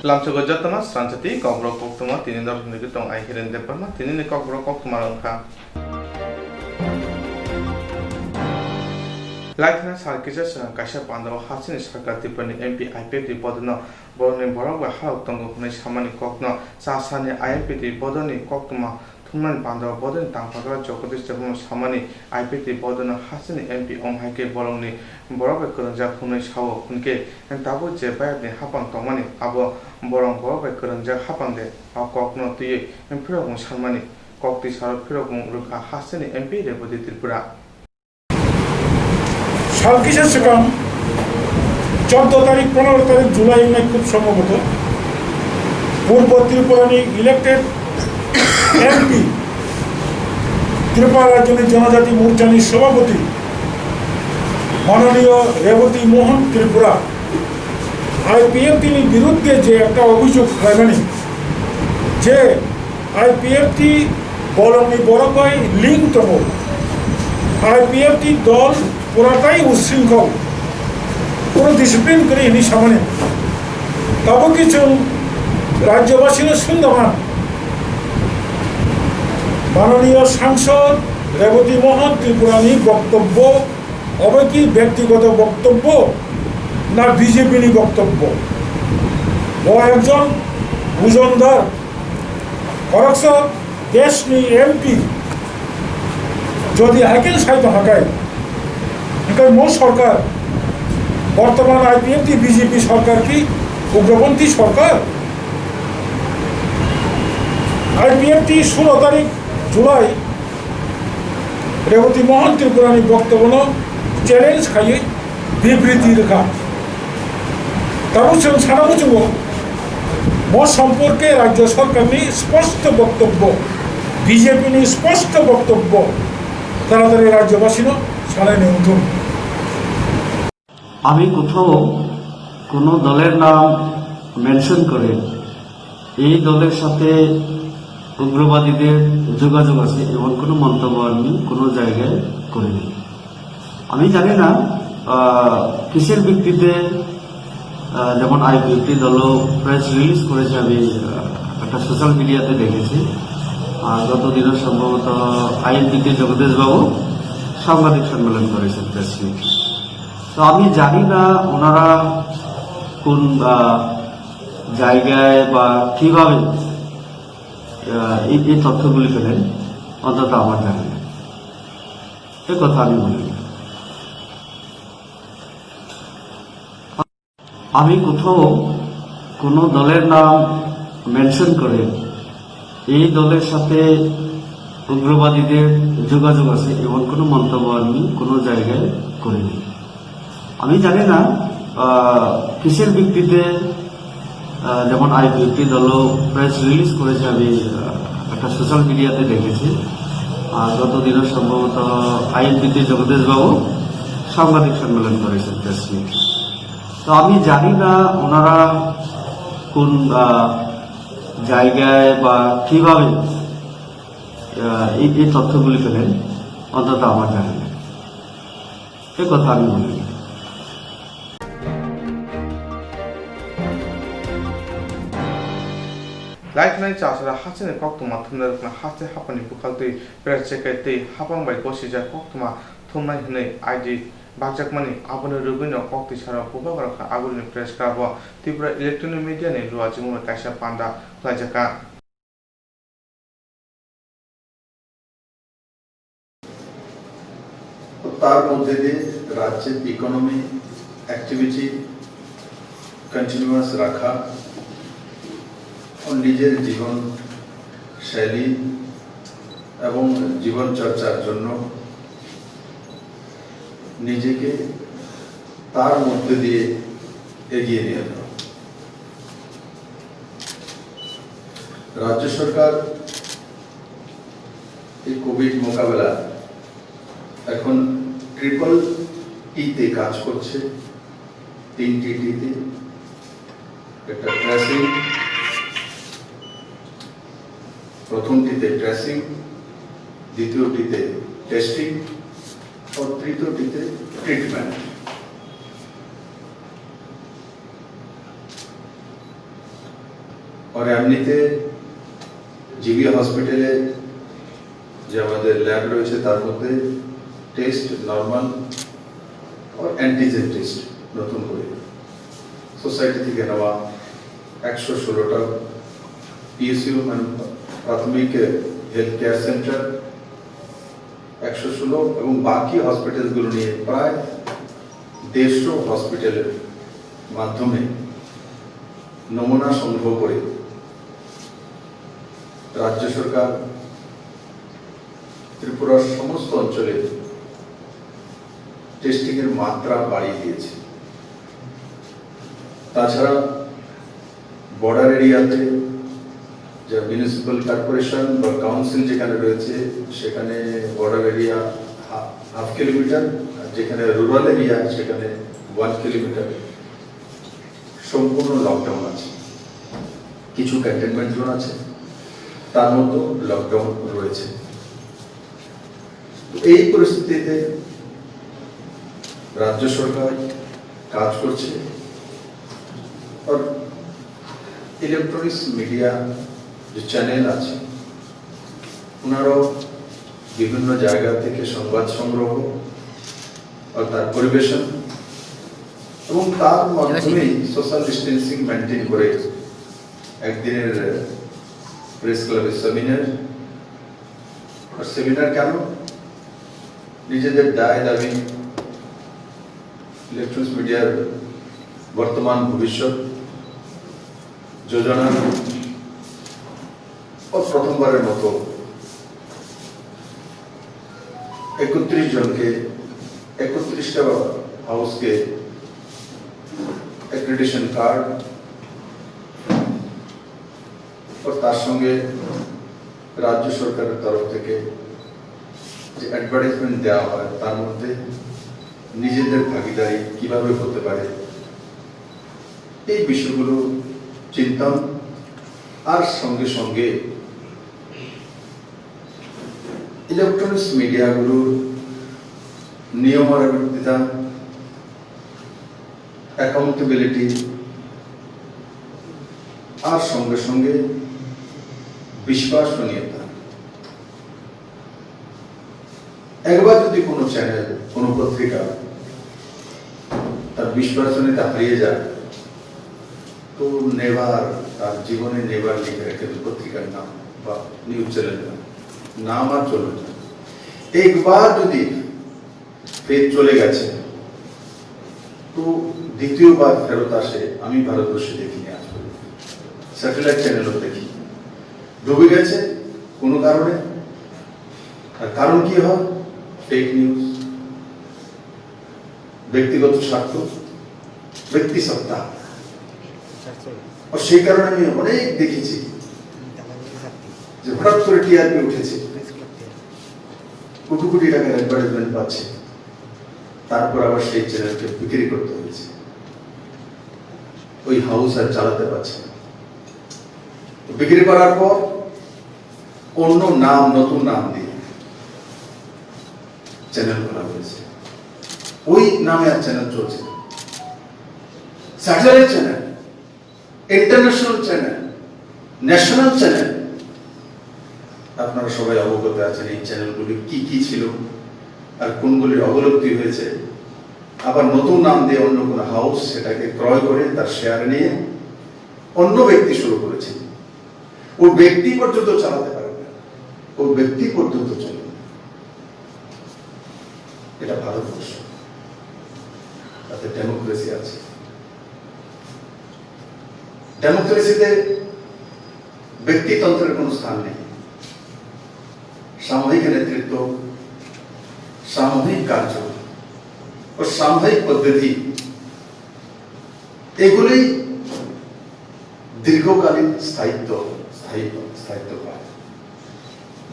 Lamsogo Jatama, Swrangchati, Kokborok, Koktwma, Tini Dor Nigitong, I hear in the Parma, Tini Kokborok, Koktwma. Like na Sarkis, Kasha Pando, Hassan Sakati, MP, IPT, Bodno, Borne Borog, How Tongo, Nishamani Kokno, Sasani, IPT, Bodoni, Koktwma, Tuman Pando, Bodon, Tampaga, Chokotis, Samani, IPT, Bodon, Hassan, MP, on Hake Boloni, Borog, Kuranja, Punish, How, Punke, and Tabu Jebay, Hapan Tomani, Abo, Borong Borog, Kuranja, Hapande, or Kokno Tea, and Purong Samani, Koktis, Purong, Luka, Hassan, MP, Deputy Tripura. সালকিসের সেখান 14 তারিখ 15 তারিখ জুলাই মে খুব সম্ভবত পূর্ব ত্রিপুরানি elected MP Tripura রাজ্যের জনজাতি মোর্চানির সভাপতি মাননীয় রেবতী মোহন ত্রিপুরা আইপিএফটির বিরুদ্ধে যে একটা অভিযোগ লাগানি যে আইপিএফটি বলনি বড়ভাই লিঙ্কতম আইপিএফটি দল পুরাটাই উচ্ছৃঙ্খল কোনো ডিসিপ্লিন করে এনি সামনে তবে কিছু রাজ্যবাসীর শুনদামান মাননীয় সাংসদ রেবতী মোহন ত্রিপুরানি বক্তব্য হবে কি ব্যক্তিগত বক্তব্য না বিজেপির বক্তব্য ও একজন বুজনদার করক্ষ দেশনি এমপি যদি আইকেন সাহিত্য হাঁকায় মো সরকার বর্তমান আইপিএফটি বিজেপি সরকার কি উগ্রপন্থী সরকার আইপিএফটি 16 তারিখ জুলাই রেবতী মোহন ত্রিপুরানি বক্তব্য চ্যালেঞ্জ খাইয়ে বিবৃতি রেখা তারপর সারা বুঝব মো সম্পর্কে রাজ্য সরকারের স্পষ্ট বক্তব্য বিজেপির স্পষ্ট বক্তব্য তাড়াতাড়ি রাজ্যবাসী সালে নিয়ন্ত্রণ আমি কোথাও কোনো দলের নাম মেনশন করে এই দলের সাথে উগ্রবাদীদের যোগাযোগ আছে এমন কোনো মন্তব্য আমি কোনো জায়গায় করিনি আমি জানি না কিসের ভিত্তিতে যেমন আইপিএফটি দলও প্রেস রিলিজ করেছে আমি একটা সোশ্যাল মিডিয়াতে দেখেছি গত দিনও সম্ভবত আইএনপিতে জগদীশবাবু সাংবাদিক সম্মেলন করেছেন প্রেস মিট তো আমি জানি না ওনারা কোন জায়গায় বা কিভাবে এই তথ্যগুলি পেলেন অন্তত আমার জানি না এ কথা আমি বলি আমি কোথাও কোনো দলের নাম মেনশন করে এই দলের সাথে উগ্রবাদীদের যোগাযোগ আছে এমন কোনো মন্তব্য আমি কোনো জায়গায় করিনি আমি জানি না কিসের ভিত্তিতে যেমন আইপিএফটি দলও প্রেস রিলিজ করেছে আমি একটা সোশ্যাল মিডিয়াতে দেখেছি গত দিনও সম্ভবত আইএনপিতে জগদীশবাবু সাংবাদিক সম্মেলন করেছেন প্রেস মিট তো আমি জানি না ওনারা কোন জায়গায় বা কিভাবে এই তথ্যগুলি পেলেন অন্তত আমার জানি না এ কথা আমি বলি Like night Chasra Hassan Koktwma Thunder Hase Hapani Pukalti Perchekati Hapang by Gosija Koktwma Thumai Hne ID Bakjakmani Abuna Rubino Kokti Shara Pubavaraka Abun Press Carbo Tibra Electronic Media Ne Luajimuna Kasha Panda Plajaka তার মধ্যে দিয়ে রাজ্যের economy activity continuous রাখা ও নিজের জীবন শৈলী এবং জীবন চর্চার জন্য নিজেকে তার মধ্যে দিয়ে এগিয়ে নিয়ে যাওয়া রাজ্য সরকার এই কোভিড মোকাবেলা এখন ট্রিপল টিতে কাজ করছে 3টি টিতে একটা ট্রেসিং প্রথমটিতে ট্রেসিং দ্বিতীয়টিতে টেস্টিং ও তৃতীয়টিতে ট্রিটমেন্ট আর এমনিতে জিবি হসপিটালে যে আমাদের ল্যাব রয়েছে তার মধ্যে টেস্ট নর্মাল আর অ্যান্টিজেন টেস্ট নতুন করে সোসাইটি থেকে নেওয়া 116টা পিএসইউ মানে প্রাথমিক হেলথ কেয়ার সেন্টার 116 এবং বাকি হসপিটালগুলো নিয়ে প্রায় 150 হসপিটালের মাধ্যমে নমুনা সংগ্রহ করে রাজ্য সরকার ত্রিপুরার সমস্ত অঞ্চলে টেস্টিং এর মাত্রা বাড়িয়ে দিয়েছে। তাছাড়া বর্ডার এরিয়াতে যে মিউনিসিপ্যাল কর্পোরেশন বা কাউন্সিল যেখানে রয়েছে সেখানে বর্ডার এরিয়া 1/2 কিলোমিটার, যেখানে রুরাল এরিয়া সেখানে 1 কিলোমিটার সম্পূর্ণ লকডাউন আছে। কিছু কন্টেনমেন্ট জোন আছে, তার মধ্যে লকডাউন রয়েছে। এই পরিস্থিতিতে রাজ্য সরকার কাজ করছে আর ইলেকট্রনিক্স মিডিয়া যে চ্যানেল আছে ওনারাও বিভিন্ন জায়গা থেকে সংবাদ সংগ্রহ আর তার পরিবেশন এবং তার মাধ্যমে সোশ্যাল ডিস্টেন্সিং মেনটেন করে একদিনের প্রেস ক্লাবের সেমিনার। আর সেমিনার কেন? নিজেদের দায় দাবি, ইলেকট্রনিক্স মিডিয়ার বর্তমান ভবিষ্যৎ যোজনা ও প্রথমবারের মতো 31 জনকে 31টা হাউসকে অ্যাক্রেডিটেশন কার্ড ও তার সঙ্গে রাজ্য সরকারের তরফ থেকে যে অ্যাডভার্টাইজমেন্ট দেওয়া হয় তার মধ্যে নিজেদের ভাগিদারি কিভাবে হতে পারে এই বিষয়গুলো চিন্তন আর সঙ্গে সঙ্গে ইলেকট্রনিক্স মিডিয়াগুলোর নিয়মানুবর্তিতা, অ্যাকাউন্টেবিলিটি আর সঙ্গে সঙ্গে বিশ্বাসনীয়তা। একবার যদি কোনো চ্যানেল কোনো পত্রিকা তার বিশ্বাসনীয়তা হারিয়ে যায় তো নেভার তার জীবনে নেভার লিখে রেখে পত্রিকার নাম বা নিউজ চ্যানেলের নাম আর চলবে না। একবার যদি ফের চলে গেছে তো দ্বিতীয়বার ফেরত আসে আমি ভারতবর্ষে দেখিনি আজ পর্যন্ত। স্যাটেলাইট চ্যানেলও দেখি ডুবে গেছে কোনো কারণে। আর কারণ কি হয়? ফেক নিউজ, ব্যক্তিগত স্বার্থ, ব্যক্তি সত্তা। আর সেই কারণে আমি অনেক দেখেছি যে হঠাৎ করে টিআরপি উঠেছে, কোটি কোটি টাকার অ্যাডভার্টাইজমেন্ট পাচ্ছে, তারপর আবার সেই চ্যানেলকে বিক্রি করতে হয়েছে, ওই হাউস আর চালাতে পারছে না। বিক্রি করার পর অন্য নাম, নতুন নাম দিয়ে চ্যানেল খোলা হয়েছে, ওই নামে আর চ্যানেল চলছে। Satellite channel, international channel, national channel, আপনারা সবাই অবগত আছেন এই চ্যানেলগুলি কি কি ছিল আর কোনগুলির অবলুপ্তি হয়েছে। আবার নতুন নাম দিয়ে অন্য কোনো হাউস সেটাকে ক্রয় করে তার শেয়ার নিয়ে অন্য ব্যক্তি শুরু করেছে। ওই ব্যক্তি পর্যন্ত চালাতে পারবে না, ওই ব্যক্তি পর্যন্ত চলবে। এটা ভারতবর্ষ, তাতে ডেমোক্রেসি আছে। ডেমোক্রেসিতে ব্যক্তিতন্ত্রের কোনো স্থান নেই। সামূহিক নেতৃত্ব, সামূহিক কার্য ও সামূহিক পদ্ধতি এগুলি দীর্ঘকালীন স্থায়িত্ব পায়।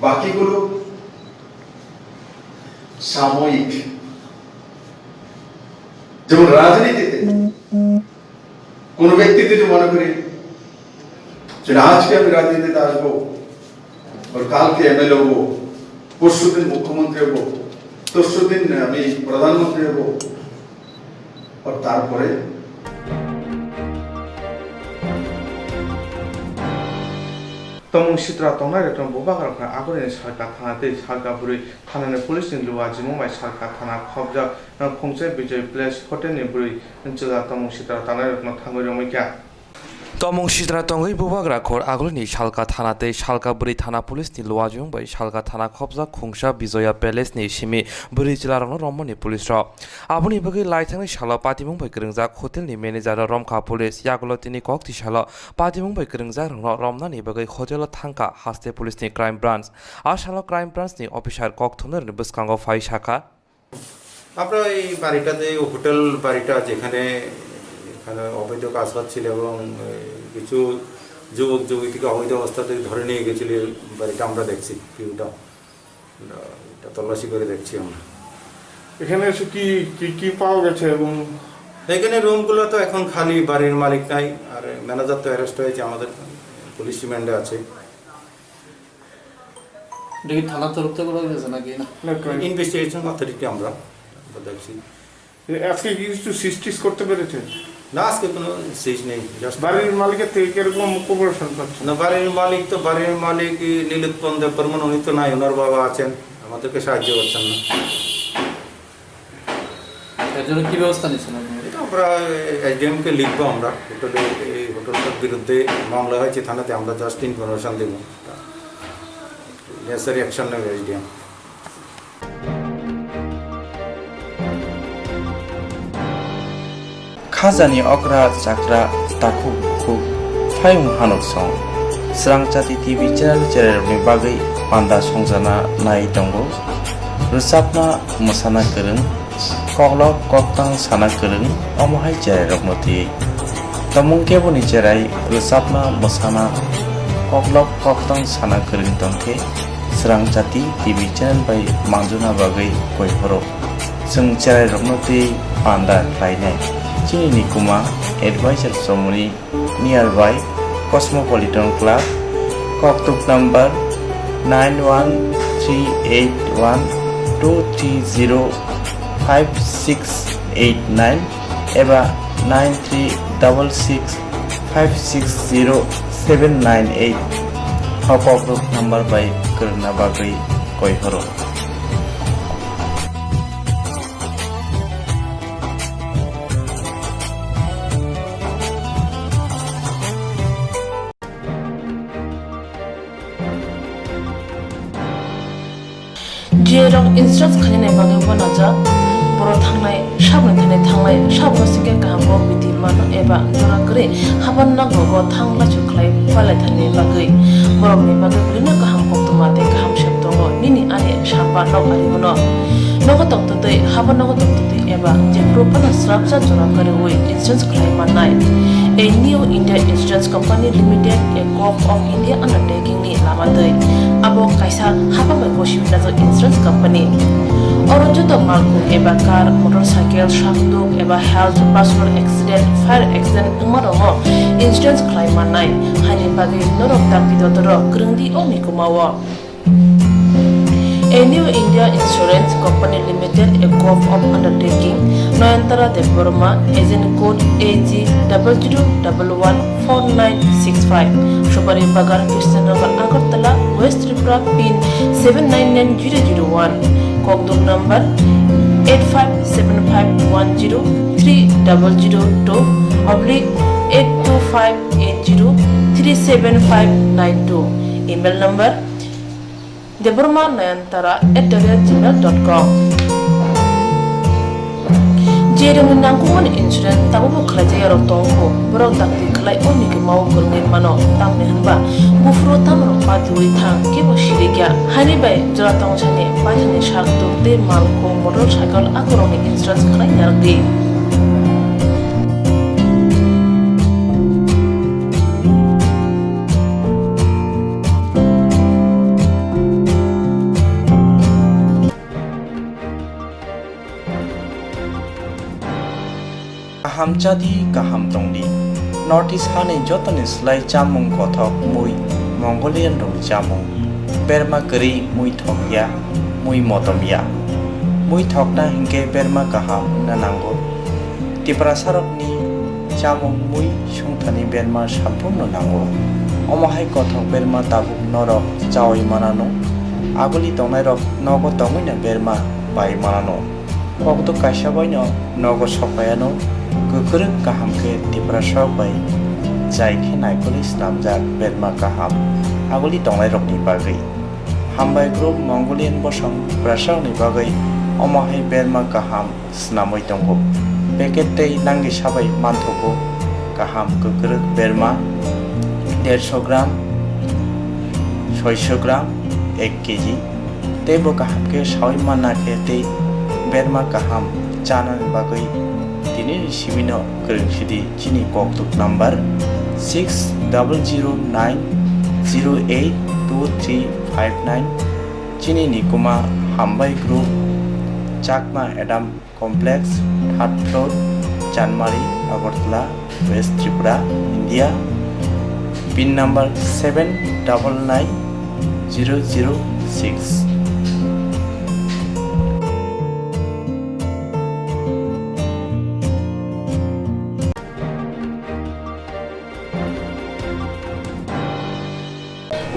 বাকিগুলো সাময়িক। যেমন রাজনীতিতে কোন ব্যক্তি যদি মনে করি যে আজকে আমি রাজনীতিতে আসবো, और কালকে এমএলএ হবো, পরশুদিন মুখ্যমন্ত্রী হবো, তরশুদিন আমি প্রধানমন্ত্রী হবো, আর তারপরে তমং সিত্রা তংনাই রকম ববাগার আগরনি সরকার থানাতে সরকার বুড়ি থানানি পুলিশনি লুয়া জিমুমাই সরকার থানা খবজা খংসে বিজয় প্লেস হোটেলনি বুড়ি জেলা তমং সিত্রা তংনাই রকম থাঙ্গই রমৈকা তমং সিদ্রা তঙ্গই বুবাগ্রা খর আগলনি শালকা থানাতে শালকা বুড়ি থানা পুলিশনি লোয়াজং bai শালকা থানা খবজা খুংসা বিজয়া প্যালেসনি সিমি বুড়ি জেলারং রমনি পুলিশ র আবনি বগৈ লাইথাংনি শালা পাতিমুং bai গরংজাক হোটেলনি ম্যানেজার রমখা পুলিশ ইয়াগলো তিনি ককতি শালা পাতিমুং bai গরংজাক রমনানি বগৈ হোটেল থাংকা হাসতে পুলিশনি ক্রাইম ব্রাঞ্চ আর শালা ক্রাইম ব্রাঞ্চনি অফিসার ককথনের বসকাঙ্গ ফাই শাখা আমরা এই বাড়িটাতে হোটেল বাড়িটা যেখানে এখানে অবৈধ কাজ হচ্ছিল এবং কিছু যুবক যুবতীকে অবৈধ অবস্থাতে ধরে নিয়ে গেছিল বাড়িটা আমরা দেখছি ভিউটা এটা তল্লাশি করে দেখছি আমরা এখানে এসে কি কি কি পাওয়া গেছে এবং এখানে রুমগুলো তো এখন খালি বাড়ির মালিক নাই আর ম্যানেজার তো অ্যারেস্ট হয়েছে আমাদের পুলিশ রিমান্ডে আছে দেখি থানা তরফ থেকে করা গেছে নাকি না ইনভেস্টিগেশন অথরিটি আমরা দেখছি আজকে কি কিছু সিস্টিস করতে পেরেছে না আজকে কোনো সিজ নেই জাস্ট বাড়ির মালিকের থেকে কিরকম কোঅপারেশন পাচ্ছে না বাড়ির মালিক নীলোৎপল দেব বর্মন উনি তো নাই ওনার বাবা আছেন আমাদেরকে সাহায্য করছেন না এর জন্য কি ব্যবস্থা নিচ্ছেন আপনি এটা আমরা এসডিএমকে লিখবো আমরা এই হোটেলটার বিরুদ্ধে মামলা হয়েছে থানাতে আমরা জাস্ট ইনফরমেশন দেবো নেসারি অ্যাকশন নেবে এসডিএম খাজানি অগ্রা চাকরা তাকু খুব ফায়ুং হানুক সং স্রাংচাতি টিভি চ্যানেलनि बागै पान्दा संजाना नाय दंगो रोजाबना मोसाना गोरों कगलक कक्तां साना गोरों अमहाय जेरायरकमति तमुं केबुनि जेराय रोजाबना मोसाना कगलक कक्तां साना गोरों दंखे स्रांचाति टिभि चैनेल बाय मांजुना बागै गयहरो जों जेरायरकमति पान्दा लायनाय Chini Nikuma Advisor Somuni nearby Cosmopolitan Club Koktwma number 91302305689 eba 9366560798 Kokborok number by Karna Bagri Koihoro Jerong instructs khanine bage banaja boro thangnai sabne thane thanglai sabo singe kahamo biti mano eba jora kre haban na go thangla chuklai pale thane bage borok ni bage brina kaham koktwma te kaham sheptongo nini ane samba no ari mono nogo toktote haban nogo toktote eba je propana srapsa jora kare oi insurance claim manai a new India Insurance Company Limited a co-op of India undertaking ni lamadai abo kaisa haba mai boshi na insurance company Orojoto malku eba car motorcycle shaftu eba health personal accident fire accident umarongo insurance claim manai hani bagi norok takti dotoro krungdi oni kumawa A new India Insurance Company Limited, a co-op of undertaking, Noyantara de Burma, agent code AG 00114965, Shobari Bagar, Krishnagar, Agartala, West Tripura, PIN 799001, Kokborok number 857510/82580375592, email number debormanayantara@gmail.com Jerong nangkuman insurance tabu khlajaya ro tongko borok takti khlai oni ke mau kurngin mano tamne hanba bufro tamro paturi thang ke bo shirigya hani bai jora tong chane pajane shakto te malko motorcycle akoroni insurance khlai yardi Hamchadi kaham tongdi Northeast hani jotoni slai chamung kothok mui Mongolian rong chamung Berma keri mui thokya mui motomya mui thokna hingke berma kaham nanango Tiprasarok ni chamung mui sungthani berma sampurno nango omohai kothok berma tabu norok chawai manano aguli tongnai rok nogo tongoi berma bai manano kokto kaisa baino nogo sopayano gokrung kaham ke tiprasok bai jai khe naikoli slamjak berma kaham aguli tongnai rok ni bagai hambai group Mongolian bosong prasok ni bagai omohai berma kaham snamoi tongo packet tei nangi sabai manthogo kaham gokrung berma 150 gram 600 gram 1 KG तेबो kaham ke sawi manna ke tei berma kaham chanan bagai tini sibino kerungsidi chini koktuk number 6009082359 chini nikuma hambai group Chakma Adam Complex 3rd floor Janmari Agartala West Tripura India PIN number 799006.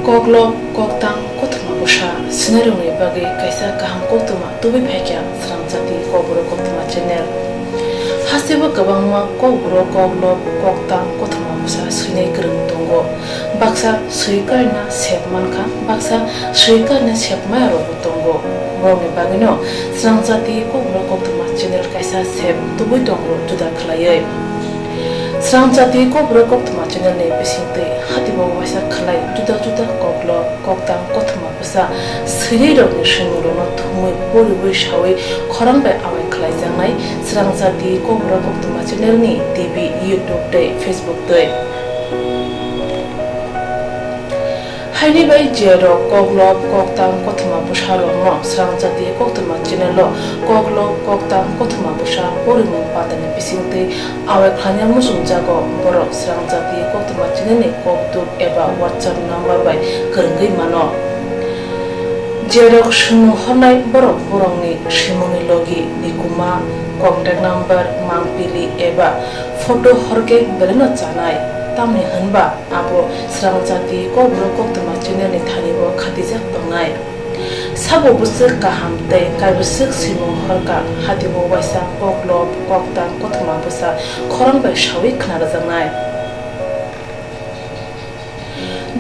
Koklop koktang Koktwma busha sinarungni bagai kaisa kaham Koktwma tubi phekya Swrangchati Kokborok Koktwma channel hasibo kabangma Kokborok koklop koktang Koktwma busha sinai krung tongo baksa suikarna sepmanka baksa suikarna sepmayaro tongo borni bagino Swrangchati Kokborok Koktwma channel kaisa sep tubi tongo juda khlaiye Swrangchati Kokborok Koktwma channel ne bisingte hatibo wasa khlai juda juda koklo koktang Koktwma busa sirei rok ni shinguro no thumui bori shawi khorang bai awai khlai jangnai Swrangchati Kokborok Koktwma channel ni TV YouTube te Facebook te haini bai jero koklop koktang Koktwma busha ro no Swrangchati Koktwma channel lo koklop koktang Koktwma busha bori mung padane bisingte awai khlanya musung jago borok Swrangchati Koktwma channel ni koktuk eba WhatsApp number bai kerengei mano jerok shunu honai borok borongni shimoni logi nikuma contact number mangpili eba photo horke beleno chanai tamni hanba abo Swrangchati Kokborok Koktwma channel ni thanibo khatijak tongnai sabo busuk kaham tei kaibusuk simung horka hatibo waisa koklop koktang Koktwma busa khorang bai shawi khnarajangnai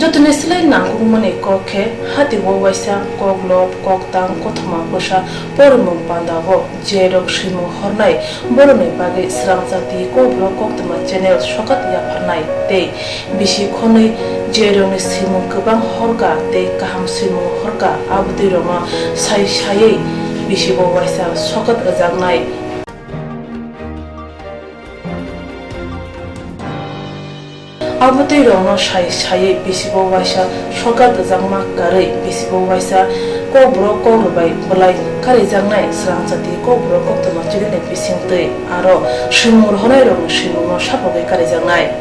jotone silai nangungmani kokhe hatibo waisa koklop koktang Koktwma busa pormung pandago jerok simung hornai boroni bagai Swrangchati Kokborok Koktwma channel sokat yafarnai tei bisi khonoi jeroni simung kubang horka tei kaham simung horka abudi roma sai sai bisi bo waisa sokat ajangnai abudi roma sai sai bisi bo waisa sokat ajangma karei bisi bo waisa Kokborok kokrubai bulai kari jangnai Swrangchati Kokborok Koktwma channel bisingtei aro simung honai rong simung sapogai kari jangnai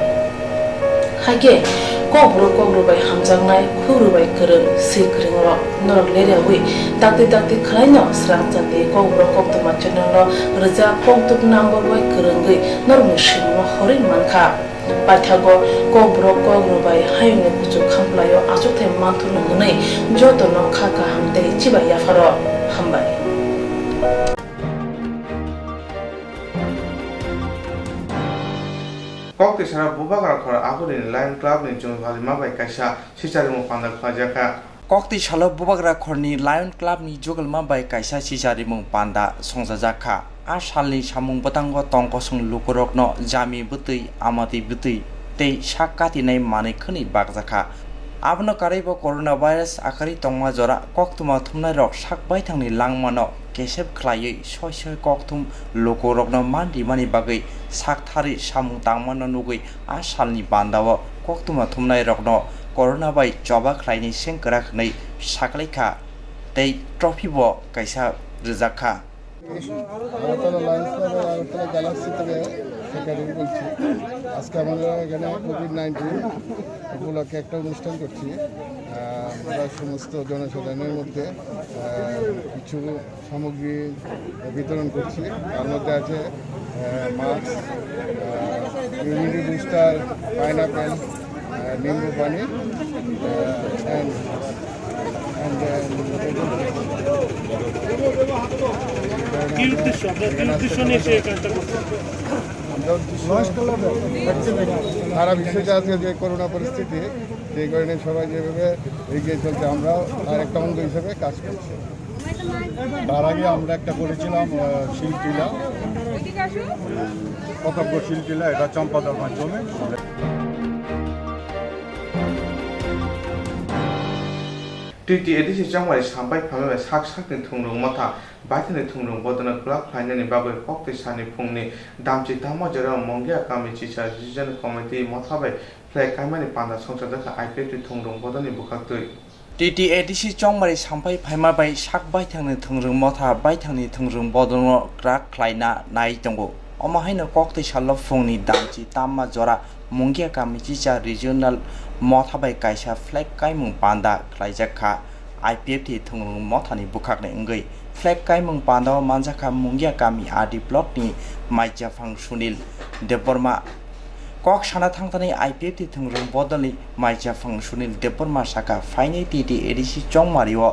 hage Kokborok kokrubai hamjangnai khugrubai kereng sikrengro norok lerewi dakti dakti khlaino Swrangchati Kokborok Koktwma channel lo rja koktuk number bai kerengei norok simung hori mankha Pathago Kokborok kokrubai hayne kuchu khamplayo achothe manthun hnei jotono khaka hamtei chiba yafaro hambai Kokti sara bubagar khora aguri line club ni jung bali mabai kaisa sichari mo panda khajaka Kokti salo bubagra khorni Lion Club ni jogalma bai kaisa sijari mung panda songjajaka a salni samung batango tongkosung lukorokno jami butui amati butui tei sakati nai mane khani bagjaka abno karaibo coronavirus akari tongma jora Koktwma thumnai rok sakbai thangni langmano kesep khlaioi soi koktum lokorokno mandi mani bagai sakthari samung tangmano nugui a salni bandao Koktwma thumnai rokno corona bai joba khlaini sengkra khnai saklaika tei trophy bo kaisa rijaka Agartala Lions Club আর Agartala galaxy থেকে secretary বলছি আজকে আমাদের এখানে COVID-19 উপলক্ষে একটা অনুষ্ঠান করছি আমরা সমস্ত জনসাধারণের মধ্যে কিছু সামগ্রী বিতরণ করছি তার মধ্যে আছে মাস্ক ইমিউনিটি বুস্টার পাইনাপেল নিম্বু পানি কি উদ্দেশ্য নিয়ে সে কাজটা করছে? সারা বিশ্বতে আজকে যে করোনা পরিস্থিতি, সেই কারণে সবাই যেভাবে এগিয়ে চলছে, আমরাও তার একটা অঙ্গ হিসেবে কাজ করছি। তার আগে আমরা একটা করেছিলাম শিলটিলা, কতব্য শিলটিলা, এটা চম্পাদার মাধ্যমে। টিটি এডিসি চাংমারি সামবাই ফামে সাক সাকনি थुंरं माथा बायथानि थुंरं बदना क्लाब फाइनानि बागै कक्ति सानि फुंनि दामचि तामा जेराव मंगिया कामि चिसा रिजन कमिटि माथाबाय फ्लाइ कामानि पान्दा संसारदाखा आइपिएफटी थुंरं बदनि बुखाक्तै টিটি এডিসি চংমারি সামপাই ফাইমাবাই সাক বাইথাंनि थोंरों मथा बायथांनि थोंरों बदन क्राक ख्लाइना नाय दंगो अमाहायनो कक्ति साल फुंनि दामचि तामा जरा मंगिया कामि चिसा रिजनल मथाबाय कायसा फ्लैग कायमुं पान्दा ख्लाइजाखा आइपिएफटी थोंरों मथानि बुखाकने अंगै फ्लैग कायमुं पान्दा मानजाखा मंगिया कामि आदि ब्लकनि माइजाफां सुनील देबबर्मा कक साना थांथानै आइपिएफटी थोंरों बदलनि माइजाफां सुनील देबबर्मा साका फाइनै टिटि एडिसि चंमारिओ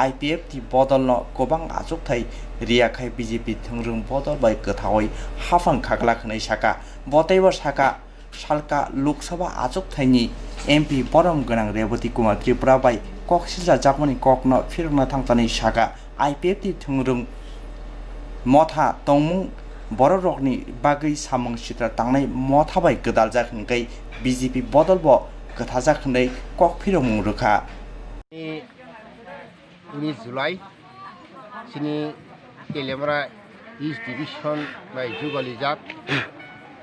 आइपिएफटी बदलनो गोबां आजुगथाय रियाखाय बिजेपि थोंरों बदल बाय गोथावै हाफां खाग्लाखनै साका बतैबो साका सालका लोकसभा आजुगथायनि एमपि बरम गोनां रेवती कुमार त्रिपुरा बाय कक सिजा जाकमनि ककनो फिरना थांथानै साका आइपिएफटी थोंरों मथा तंमुं बर रकनि बागै सामं सित्रा तांनाय मथाबाय गोदाल जाखोनगै बिजेपि बदलबो गोथा जाखोनै कक फिरमुं रोखा 19 जुलाई सिनी केलेमरा ईस्ट डिविजन बाय जुगलिजाक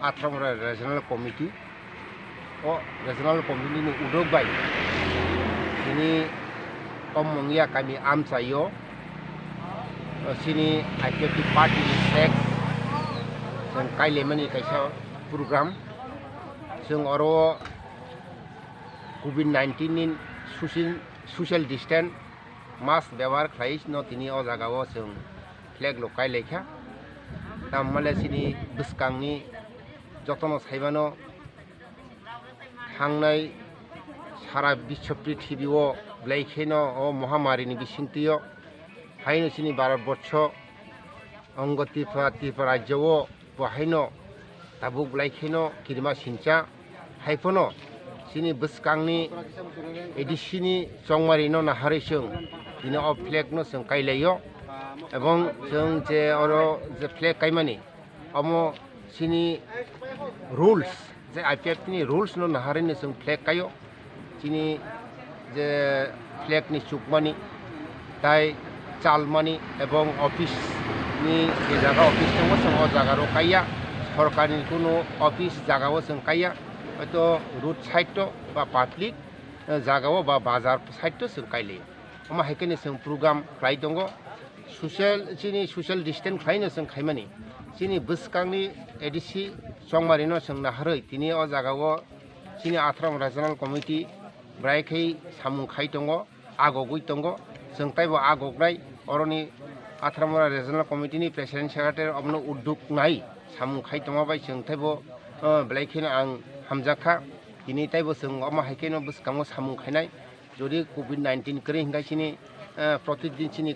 आथ्रामरा रिजनल कमिटी ओ रिजनल कमिटी नि उदोग बाय सिनी कमंगिया कामी आमचायो सिनी आइपिएफटी पार्टी सेक्स जों काइलेमानि कायसा प्रोग्राम जों अरो कोविड-19 नि सोशल डिस्टेंस मास्क व्यवहार खालाइस न तिनी अ जागाव जों फ्लैग लकाय लेखा ताममाले सिनी बिस्कांनि जतन साइबानो थांनाय सारा विश्व पृथ्वीओ ब्लाइखेनो अ महामारीनि बिसिंतियो हायनो सिनी भारतवर्ष अंगति त्रिपुरा राज्यओ बहायनो ताबुक ब्लाइखेनो किरमा सिंचा हायफनो सिनी बिस्कांनि एडिसिनि चंमारिनो नाहारिसों दिनो अ फ्लैग नो जों कायलायो एवं जों जे अरो जे फ्लैग कायमानि अमो सिनी रुल्स जे आइपिएफ नि रुल्स नो नाहारिनो जों फ्लैग कायो सिनी जे फ्लैग नि चुकमानि ताय चालमानि एवं ऑफिस नि जे जागा ऑफिस दङ जों अ जागा रो काया सरकारनि कुनो ऑफिस जागाव जों काया हयतो रोड साइड बा पाब्लिक जागाव बा बाजार साइड जों कायले अमा हेकेने जों प्रोग्राम फ्लाइ दङ सोशल डिस्टेंस फ्लाइनो जों खायमानि सिनी बिस्कांनि एडिसि चंमारिनो जों नाहारै तिनि अ जागाव सिनी आथ्राम रिजनल कमिटी ब्रायखै सामुं खाय दङ आगगै दङ जों ताइबो आगगनाय अरनि आथ्राम रिजनल कमिटीनि प्रेसिडेंट सेक्रेटारि अबनो उद्योग नाय सामुं खाय दङ बाय जों ताइबो ब्लाइखेनो आं हामजाखा दिनै ताइबो जों अमा हेकेनो बिस्कांगो सामुं खायनाय যদি कोविड-19 करे हिंगासिनी प्रतिदिन सिनी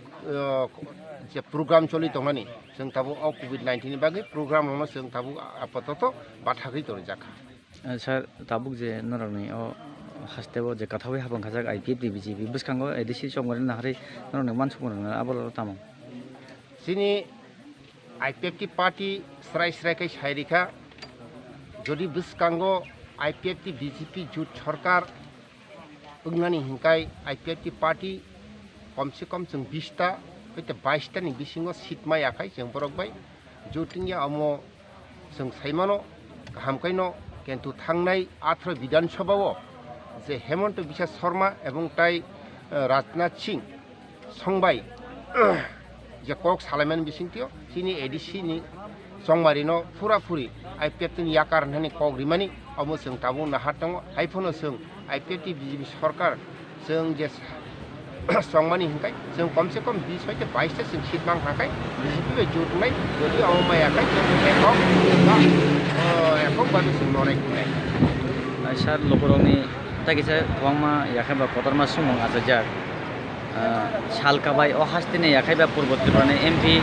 जे प्रोग्राम चलि दंनानि जों ताबो अ कोविड-19 नि बागै प्रोग्राम नो जों ताबो आपातत बाथाखै दर जाखा सर ताबुक जे नरनि अ हास्तेबो जे कथावै हाबं खाजाक आइपिएफटी बिजेपि बिस्कांगो एडिसि चंमारि नाहारै नरनि मानसुमरनो आबल तामो सिनी आइपिएफटी पार्टी स्राय सायरिखा যদি बिस्कांगो आइपिएफटी बिजेपि जुट सरकार उंगानी हिंकाय आइपिएफटी पार्टी कम से कम जों 20टा हयतो 22टा नि बिसिङाव सीट मायाखै जों बरकबाय जुटिंया अमो जों साइमानो गाहामखायनो किन्तु थांनाय 18 विधानसभाव जे हेमंत बिश्व शर्मा एवं ताय राजनाथ सिंह संबाय जे कक सालायमान बिसिंतियो सिनी एडिसि नि चंमारिनो फुराफुरि आइपिएफटी नि याकार होननानै कक रिमानि अमो जों ताबो नाहार दङ हायफोनो जों आइपिएफटी बिजेपि सरकार जों जे चंमानि हिंखाय जों कम से कम 20 हयतो 22 जों सीट मांखाय बिजेपि बे जुटनाय जदि अमायाखै जों एকক बाबे जों नरायखौ नाय सार लबरनि তাকিছে কোকমা ইয়াখাইবা কোক্তমা সুমুং আচার্য সালকাবাই ও হাস্তিনে ইয়াখাইবা পূর্ব ত্রিপুরানি এমপি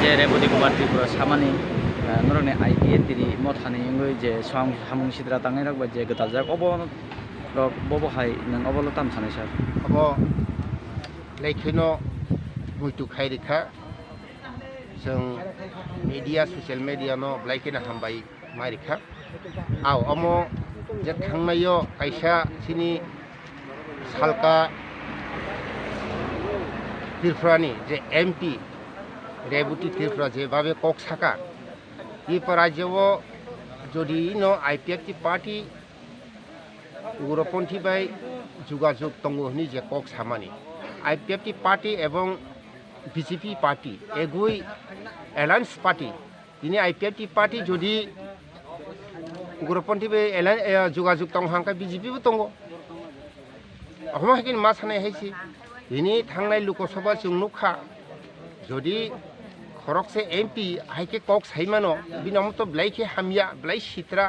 যে রেবতী কুমার ত্রিপুরা সামানি নরনে আইপিএ তিরি মথানি ইংগৈ যে সামুং সিদ্রা তাङै রাখবা যে গতালজাক অব রক ববহাই নং অবলতাম সানাय স্যার अब लैखेनो मुइतु खायरिखा जों मिडिया ससियेल मिडिया नो ब्लाइकेना हामबाय मारिखा आव अमो जे थांनायो कायसा सिनि सालका त्रिपुरानि जे एमपि रेबुति त्रिपुरा जे भाबे कक साका इ राज्यव যদি ন आईपीएफटी पार्टी उग्रपन्थी बाय যোগাযোগ দঙ্গহনি যে কক সামানি आईपीएफटी पार्टी এবং बीजेपी पार्टी एगुई एलायंस पार्टी दिनै आईपीएफटी पार्टी যদি उग्रपन्थी बाय যোগাযোগ दंहांका बीजेपीबो दङ अहमाकिन मा सानाय हायसि दिनै थांनाय लोकसभा जों नुखा যদি खरकसे एमपि हाइके कक साइमानो बिनामतो ब्लाइके हामिया ब्लाइ सित्रा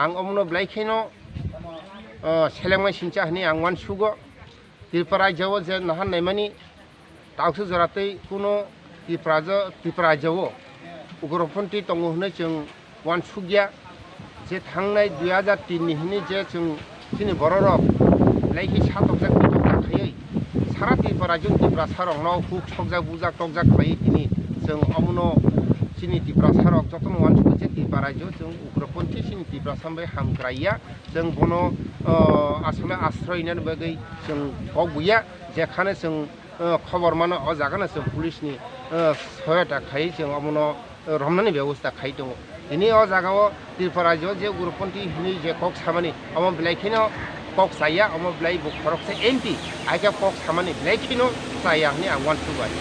आं अमनो ब्लाइकेनो सेलेंमाय सिंचा हनी आं मान सुगो त्रिपुरा जाव जे नहान नायमानि तावसो जरातै कुनो त्रिपुरा जाव उग्रपन्थी दङ होनै जों वान सुगिया जे थांनाय 2003 नि हनी जे जों दिनै बररक ब्लाइके सातकजाक खायै सारा त्रिपुरा जों त्रिपुरा सारंनाव हुक सकजाक बुजाक टकजाक खायै दिनै जों अमनो सिनि त्रिपुरा सारक जतन वान सुजे त्रिपुरा जो जों उग्रपन्थी सिनि त्रिपुरा सामबाय हामग्राया जों बनो आसले आश्रयनानै बागै जों गगुया जेखाने जों खबर मानो अ जागाना जों पुलिसनि सहायता खायै जों अमनो रमनानि व्यवस्था खायै दङ दिनै अ जागाव त्रिपुरा जो जे उग्रपन्थी हिनि जे कक सामानि अम ब्लाइकेनो कक जाया अम ब्लाइ बुखरकसे एमपि आइका कक सामानि ब्लाइकेनो जाया हनि आं वान सुबाय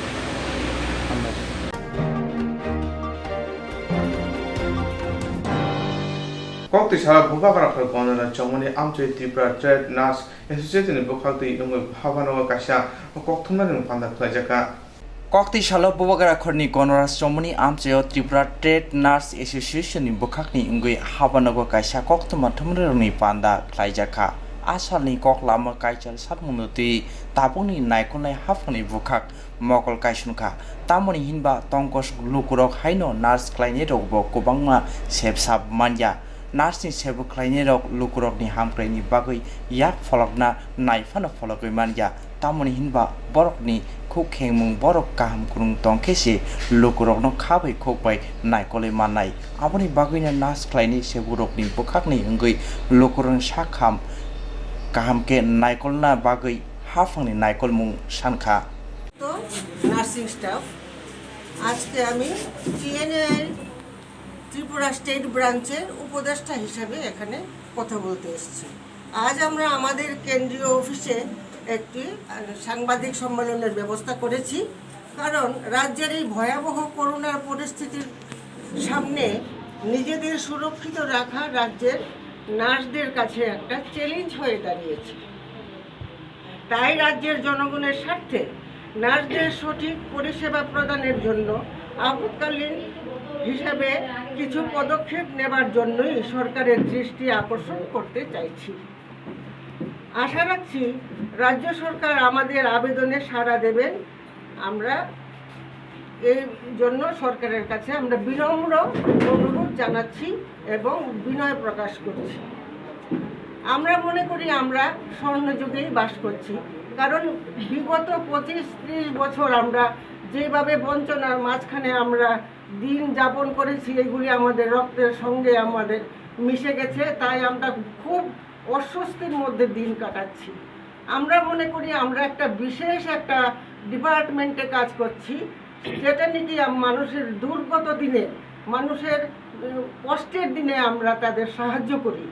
Kokti sala bubakara khol konana chongmani amche Tripura Trade Nurse Association bukhakti ungwe bhavano kasha Koktwma ning panda khlajaka Kokti sala bubakara khorni konoras chongmani amche Tripura Trade Nurse Association ni bukhakni ungwe habanogo kasha Koktwma thumroni panda khlaijaka asalni koklama kaijal satmunuti tapuni naikonai hafni bukhak mokol kaisunka tamoni hinba tongkos lukurok haino nurse klaine rogbo kubangma sepsap manja Narsing sebu klaine rok lukurok ni hamkraini bagui yak folokna naifana folokoi manja tamoni hinba borok ni khukkhengmung borok kaham kurung tongkesi lukurok no khabai khokbai naikole manai aboni baguina nas klaini sebu rok ni bukhakni ungui lukurong sakham kahamke naikolna bagui hafangni naikolmung sankha তো nursing staff আজকে আমি টিএনএর Tripura state ব্রাঞ্চের উপদেষ্টা হিসেবে এখানে কথা বলতে এসেছি আজ আমরা আমাদের কেন্দ্রীয় অফিসে একটি সাংবাদিক সম্মেলনের ব্যবস্থা করেছি কারণ রাজ্যের এই ভয়াবহ করোনার পরিস্থিতির সামনে নিজেদের সুরক্ষিত রাখা রাজ্যের নার্সদের কাছে একটা চ্যালেঞ্জ হয়ে দাঁড়িয়েছে তাই রাজ্যের জনগণের স্বার্থে নার্সদের সঠিক পরিষেবা প্রদানের জন্য আপৎকালীন হিসাবে কিছু পদক্ষেপ নেবার জন্যই সরকারের দৃষ্টি আকর্ষণ করতে চাইছি আশা রাখছি রাজ্য সরকার আমাদের আবেদনে সাড়া দেবেন আমরা এই জন্য সরকারের কাছে আমরা বিনম্র অনুরোধ জানাচ্ছি এবং বিনয় প্রকাশ করছি আমরা মনে করি আমরা স্বর্ণযুগেই বাস করছি কারণ বিগত 25-30 বছর আমরা যেভাবে বঞ্চনার মাঝখানে আমরা দিন যাপন করেছি এগুলি আমাদের রক্তের সঙ্গে আমাদের মিশে গেছে তাই আমরা খুব অস্বস্তির মধ্যে দিন কাটাচ্ছি আমরা মনে করি আমরা একটা বিশেষ একটা ডিপার্টমেন্টে কাজ করছি যেটা নাকি মানুষের দুর্গত দিনে মানুষের কষ্টের দিনে আমরা তাদের সাহায্য করি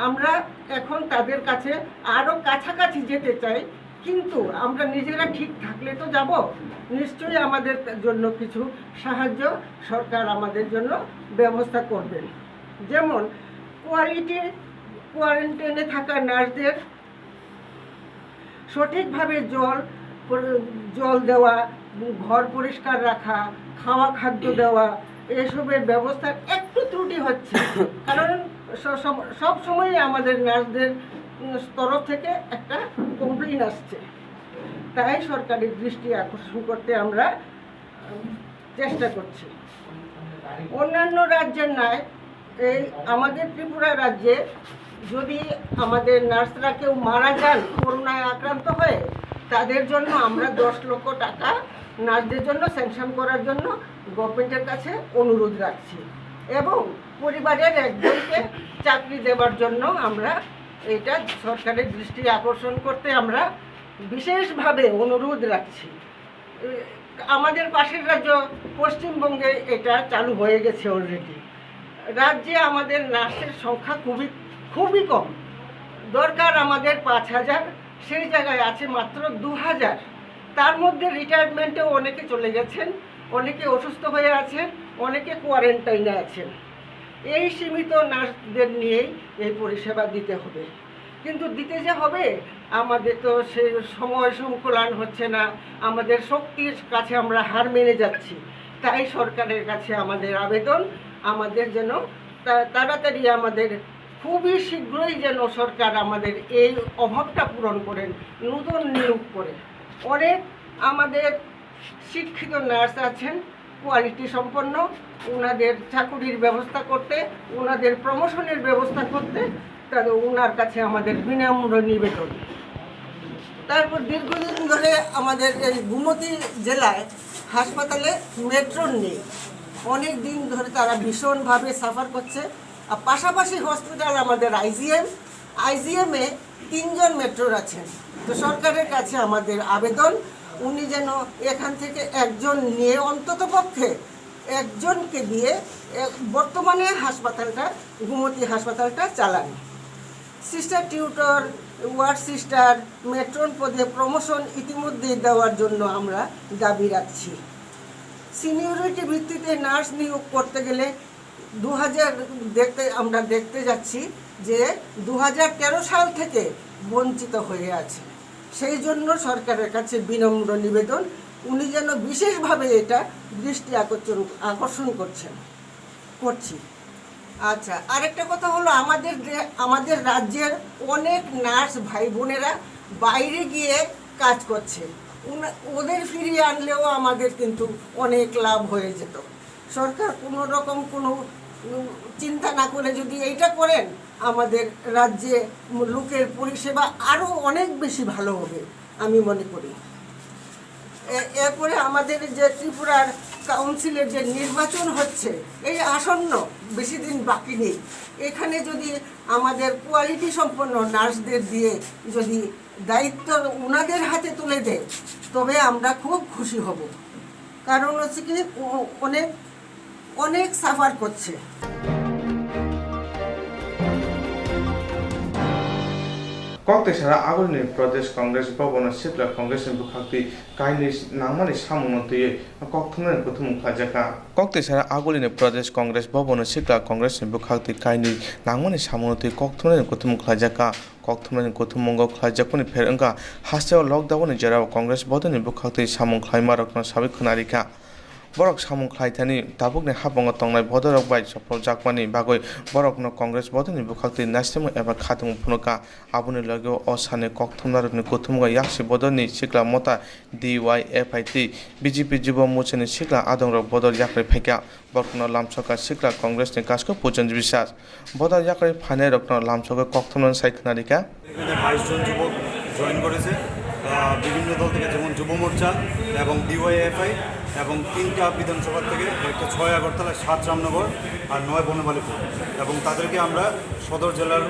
আমরা এখন তাদের কাছে আরও কাছাকাছি যেতে চাই কিন্তু আমরা নিজেরা ঠিক থাকলে তো যাব নিশ্চয়ই আমাদের জন্য কিছু সাহায্য সরকার আমাদের জন্য ব্যবস্থা করবেন যেমন কোয়ারেন্টাইনে থাকা নার্সদের সঠিকভাবে জল দেওয়া ঘর পরিষ্কার রাখা খাওয়া খাদ্য দেওয়া এসবের ব্যবস্থার একটু ত্রুটি হচ্ছে কারণ সব সময় আমাদের নার্সদের তরফ থেকে একটা কমপ্লেন আসছে, তাই সরকারের দৃষ্টি আকর্ষণ করতে আমরা চেষ্টা করছি। অন্যান্য রাজ্যের নয়, এই আমাদের ত্রিপুরা রাজ্যে যদি আমাদের নার্সরা কেউ মারা যান করোনায় আক্রান্ত হয়ে, তাদের জন্য আমরা 10 লক্ষ টাকা নার্সদের জন্য স্যাংশন করার জন্য গভর্নমেন্টের কাছে অনুরোধ রাখছি, এবং পরিবারের একজনকে চাকরি দেওয়ার জন্য আমরা এটা সরকারের দৃষ্টি আকর্ষণ করতে আমরা বিশেষভাবে অনুরোধ রাখছি। আমাদের পাশের রাজ্য পশ্চিমবঙ্গে এটা চালু হয়ে গেছে অলরেডি। রাজ্যে আমাদের নার্সের সংখ্যা খুবই কম, দরকার আমাদের 5000, সেই জায়গায় আছে মাত্র 2000। তার মধ্যে রিটায়ারমেন্টেও অনেকে চলে গেছেন, অনেকে অসুস্থ হয়ে আছেন, অনেকে কোয়ারেন্টাইনে আছেন। এই সীমিত নার্সদের নিয়েই এই পরিষেবা দিতে হবে, কিন্তু দিতে যে হবে আমাদের তো সে সময় সংকুলান হচ্ছে না, আমাদের শক্তির কাছে আমরা হার মেনে যাচ্ছি। তাই সরকারের কাছে আমাদের আবেদন, আমাদের যেন তাড়াতাড়ি আমাদের খুবই শীঘ্রই যেন সরকার আমাদের এই অভাবটা পূরণ করেন, নতুন নিয়োগ করে। অনেক আমাদের শিক্ষিত নার্স আছেন, কোয়ালিটি সম্পন্ন, ওনাদের চাকুরির ব্যবস্থা করতে, ওনাদের প্রমোশনের ব্যবস্থা করতে তাদের ওনার কাছে আমাদের বিনম্র নিবেদন। তারপর দীর্ঘদিন ধরে আমাদের এই গুমতি জেলায় হাসপাতালে মেট্রো নেই, অনেক দিন ধরে তারা ভীষণভাবে সাফার করছে। আর পাশাপাশি হসপিটাল আমাদের আইজিএমে 3 জন মেট্রোর আছেন। তো সরকারের কাছে আমাদের আবেদন, উনি যেন এখান থেকে একজন নিয়ে অন্ততপক্ষে একজনকে দিয়ে বর্তমানে গুমতি হাসপাতালটা চালান। Sister tutor, ward sister, matron পদে প্রমোশন ইতিমধ্যে দেওয়ার জন্য আমরা দাবি রাখছি। সিনিয়রিটি ভিত্তিতে নার্স নিয়োগ করতে গেলে 2000 আমরা দেখতে যাচ্ছি যে 2013 সাল থেকে বঞ্চিত হয়ে আছে। সেই জন্য সরকারের কাছে বিনম্র নিবেদন, উনি যেন বিশেষভাবে এটা দৃষ্টি আকর্ষণ করছি। আচ্ছা, আরেকটা কথা হলো আমাদের রাজ্যের অনেক নার্স ভাই বোনেরা বাইরে গিয়ে কাজ করছে, ওদের ফিরিয়ে আনলেও আমাদের কিন্তু অনেক লাভ হয়ে যেত। সরকার কোনো রকম কোনো চিন্তা না করে যদি এইটা করেন, আমাদের রাজ্যে লোকের পরিষেবা আরও অনেক বেশি ভালো হবে আমি মনে করি। এরপরে আমাদের যে ত্রিপুরার কাউন্সিলের যে নির্বাচন হচ্ছে, এই আসন্ন, বেশি দিন বাকি নেই। এখানে যদি আমাদের কোয়ালিটি সম্পন্ন নার্সদের দিয়ে যদি দায়িত্ব ওনাদের হাতে তুলে দেয়, তবে আমরা খুব খুশি হব। কারণ হচ্ছে কি অনেক সাফার করছে। Koktwma Agulni Pradesh Congress Bhavana Sikla Congress Bukakti Kainis Nangmani Samunoti Koktwma Koktwma Khajaka Koktwma Agulni Pradesh Congress Bhavana Sikla Congress Bukakti Kaini Nangmani Samunoti Koktwma Koktwma Khajaka Koktwma Koktwma Khajakuni Peranga Haseo Lockdown Jera Congress Bodani Bukakti Samung Khaimarokna Sabikunarika Borok samung khlaithani tabukni habonga tongnai bodorok bai sopro jakmani bagoi borokno congress bodoni bukakti nastimu eba khatung phunuka abuni lagyo osane koktwmnarokni koktwmga yakshi bodoni sikla mota DYFIT BJP Jibo Mochani sikla adongrok bodor yakri phaikya borokno lamchoka sikla congress ni kasko pujan bisas bodor yakri phane rokno lamchoka koktwmnan saikhnarika এখানে 22 জন যুবক join করেছে বিভিন্ন দল থেকে, যেমন যুব মোর্চা এবং DYFI এবং 3টা বিধানসভা থেকে, একটা 6 আগরতলা, 7 রামনগর আর 9 বনমালীপুর, এবং তাদেরকে আমরা সদর জেলার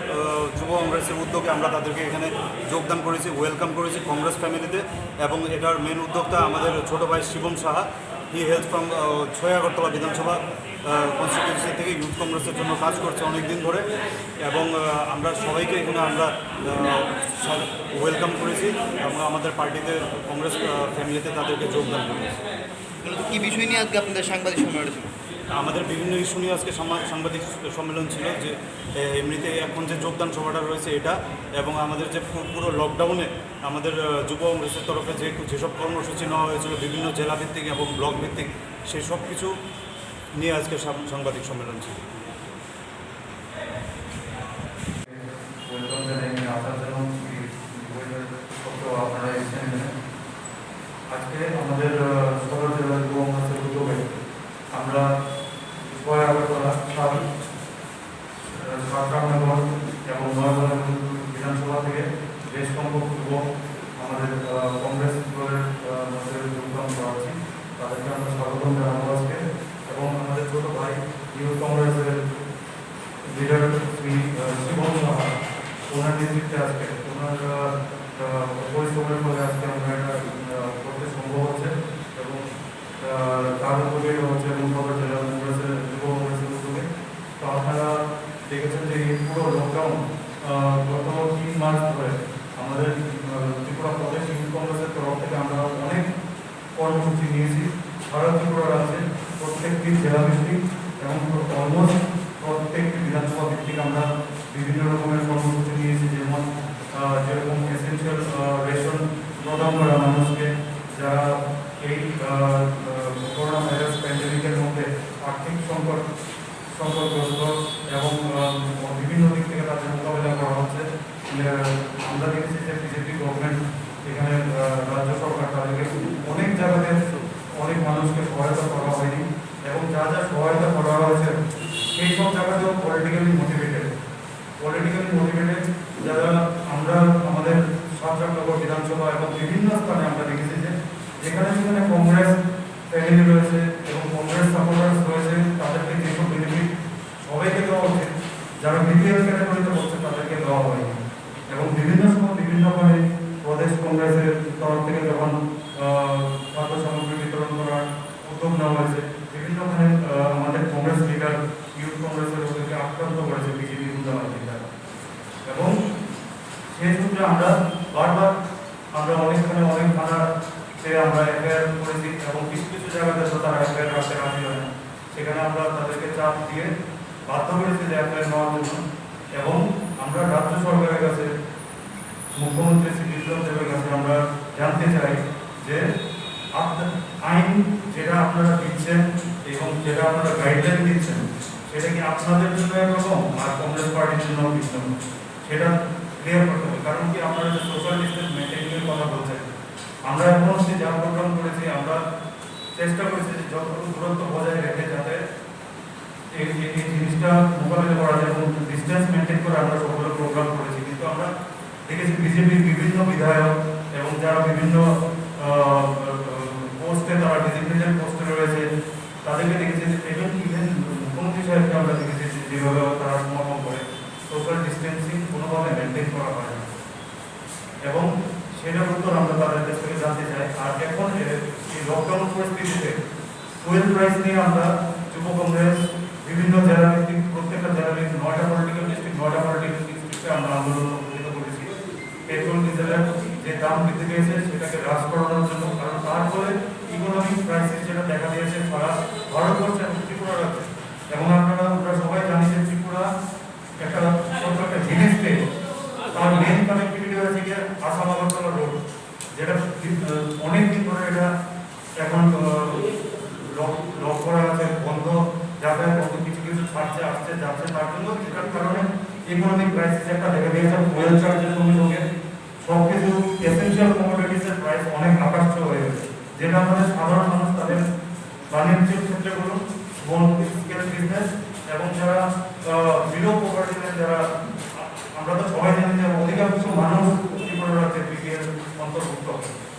যুব কংগ্রেসের উদ্যোগে আমরা তাদেরকে এখানে যোগদান করেছি, ওয়েলকাম করেছি কংগ্রেস ফ্যামিলিতে। এবং এটার মেন উদ্যোক্তা আমাদের ছোট ভাই Shivam Saha, he help from 6 Agartala বিধানসভা কনস্টিটিউয়েন্সি থেকে ইউথ কংগ্রেসের জন্য কাজ করছে অনেক দিন ধরে। এবং আমরা সবাইকে এখানে আমরা ওয়েলকাম করেছি, আমরা আমাদের পার্টিতে কংগ্রেস ফ্যামিলিতে তাদেরকে যোগদান করেছি। কী বিষয় নিয়ে আজকে আপনাদের সাংবাদিক সম্মেলন ছিল? আমাদের বিভিন্ন ইস্যু নিয়ে আজকে সাংবাদিক সম্মেলন ছিল, যে এমনিতে এখন যে যোগদান সভাটা রয়েছে এটা, এবং আমাদের যে পুরো লকডাউনে আমাদের যুব কংগ্রেসের তরফে যেসব কর্মসূচি নেওয়া হয়েছিল বিভিন্ন জেলা ভিত্তিক এবং ব্লক ভিত্তিক, সেই সব কিছু নিয়ে আজকে সাংবাদিক সম্মেলন ছিল। আজকে আমাদের সদর জেলার যুব মঞ্চের উদ্যোগে আমরা 6 আগরতলা 7 নম্বর এবং 9 বিধানসভা থেকে বেশ সংখ্যক যুবক আমাদের কংগ্রেস দলের মধ্যে যোগদান করা হচ্ছে, তাদেরকে আমরা স্বাগতম জানাবো আজকে। এবং আমাদের ছোট ভাই ইউথ কংগ্রেসের লিডার শ্রী শিবম সাহা, ওনার নেতৃত্বে আজকে ওনার পরিশ্রমের ফলে আজকে আমরা এটা করতে সম্ভব হচ্ছে। এবং তার উপরে হচ্ছে মুর্শিদাবাদ জেলা কংগ্রেসের যুব কংগ্রেসের উদ্যোগে। তো আপনারা দেখেছেন যে এই পুরো লকডাউন গত 3 মাস ধরে আমাদের ত্রিপুরা প্রদেশ ইউথ কংগ্রেসের তরফ থেকে আমরা অনেক কর্মসূচি নিয়েছি সারা ত্রিপুরা রাজ্যে, প্রত্যেকটি জেলা ভিত্তিক এবং অলমোস্ট প্রত্যেকটি বিধানসভা ভিত্তিক আমরা বিভিন্ন রকমের কর্মসূচি নিয়েছি। যেরকম এসেন্সিয়াল রেশন প্রদান করা মানুষকে, যারা এই করোনা ভাইরাস প্যান্ডেমিকের মধ্যে আর্থিক সংকটগ্রস্ত এবং বিভিন্ন দিক থেকে তাদের মোকাবিলা করা হচ্ছে। আমরা দেখেছি যে বিজেপি গভর্নমেন্ট এখানে রাজ্য সরকার তাদেরকে অনেক জায়গাতে অনেক মানুষকে সহায়তা করা হয়নি, এবং যা যা সহায়তা করা হয়েছে সেই সব জায়গাতেও পলিটিক্যালি মোটিভেটেড যারা আমরা আমাদের 7 নম্বর বিধানসভা এবং বিভিন্ন স্থানে আমরা দেখেছি যে যেখানে যেখানে কংগ্রেস ফ্যামিলি রয়েছে এবং কংগ্রেস সাপোর্টার্স রয়েছে তাদেরকে যেসব বেনিফিট সবাইকে দেওয়া উচিত, যারা বিপিএল ক্যাটাগরিতে বলছে তাদেরকে দেওয়া হয়নি। এবং বিভিন্ন সময় বিভিন্নভাবে প্রদেশ কংগ্রেসের তরফ থেকে যখন খাদ্য সামগ্রী বিতরণ করার উদ্যোগ নেওয়া হয়েছে, বিভিন্নভাবে আমাদের কংগ্রেস লিডার ইউথ কংগ্রেসের ওদেরকে আক্রান্ত করেছে বিজেপি গুন্ডামার্জিরা। এবং সেই সূত্রে আমরা বারবার অনেক থানাতে আমরা এফআইআর করেছি, এবং কিছু কিছু জায়গাতে তো তারা এফআইআর রাখতে রাজি হয় না, সেখানে আমরা তাদেরকে চাপ দিয়ে বাধ্য করেছি যে এফআইআর নেওয়ার জন্য। এবং আমরা রাজ্য সরকারের কাছে, মুখ্যমন্ত্রী শ্রী বিপ্লব দেবের কাছে আমরা জানতে চাই যে আইন যেটা আপনারা দিচ্ছেন এবং যেটা আপনারা গাইডলাইন দিচ্ছেন সেটা কি আপনাদের জন্য একরকম আর কংগ্রেস পার্টির জন্য ভিন্ন, সেটা ক্লিয়ার করতে হবে। কারণ কি আপনারা যে সোশ্যাল ডিস্টেন্স মেনটেনের কথা বলছেন, আমরা এখন অবধি যা প্রোগ্রাম করেছি আমরা চেষ্টা করেছি যে যতটুকু দূরত্ব বজায় রেখে যাতে এই জিনিসটা মোকাবিলা করা যায় এবং ডিস্টেন্স মেনটেন করে আমরা সকলে প্রোগ্রাম করেছি। কিন্তু আমরা দেখেছি বিজেপির বিভিন্ন বিধায়ক এবং যারা বিভিন্ন পোস্টে তারা ডিজিগনেটেড পোস্টে রয়েছে তাদেরকে দেখেছি যে ইভেন মুখ্যমন্ত্রী সাহেবকে আমরা দেখেছি যেভাবে তারা সমর্থন করে সোশ্যাল ডিস্টেন্সিং কোনোভাবে মেনটেন করা হয় না, এবং সেটার উত্তর আমরা তাদের কাছ থেকে জানতে চাই। আর এখন এই লকডাউন পরিস্থিতিতে ফুয়েল প্রাইস নিয়ে আমরা যুব কংগ্রেস বিভিন্ন জেলা ভিত্তিক প্রত্যেকটা জেলা ভিত্তিক 9টা পলিটিক্যাল ডিস্ট্রিক্টে আমরা আন্দোলন সংগঠিত করেছি পেট্রোল ডিজেলের যে দাম বৃদ্ধি পেয়েছে সেটাকে হ্রাস করানোর জন্য। কারণ তার ফলে ইকোনমিক ক্রাইসিস যেটা দেখা দিয়েছে সারা ভারতবর্ষে এবং ত্রিপুরা রাজ্যে। এবং আমরা সবাই জানি যে ত্রিপুরা একটা ছোট্ট একটা জিনিস স্টেট, তার মেন কানেক্টিভিটি হয়েছে গিয়ে আসাম আগরতলা রোড, যেটা অনেকদিন ধরে এটা এখন লক করা আছে, বন্ধ যাতায়াত বন্ধ, কিছু কিছু ছাড়ছে আসছে যাচ্ছে, তার জন্য যেটার কারণে ইকোনমিক ক্রাইসিস একটা দেখা দিয়েছে। ফুয়েল চার্জের সঙ্গে সব কিছু এসেন্সিয়াল কমোডিটিসের প্রাইস অনেক আকাশ হয়ে গেছে, যেটা আমাদের সাধারণ মানুষ তাদের বাণিজ্যিক ক্ষেত্রে বলুন, স্মল স্কেল বিজনেস এবং যারা বিলো পভার্টি যারা, আমরা তো সবাই জানি যে অধিকাংশ মানুষ ত্রিপুরা রাজ্যের বিপিএল অন্তর্ভুক্ত,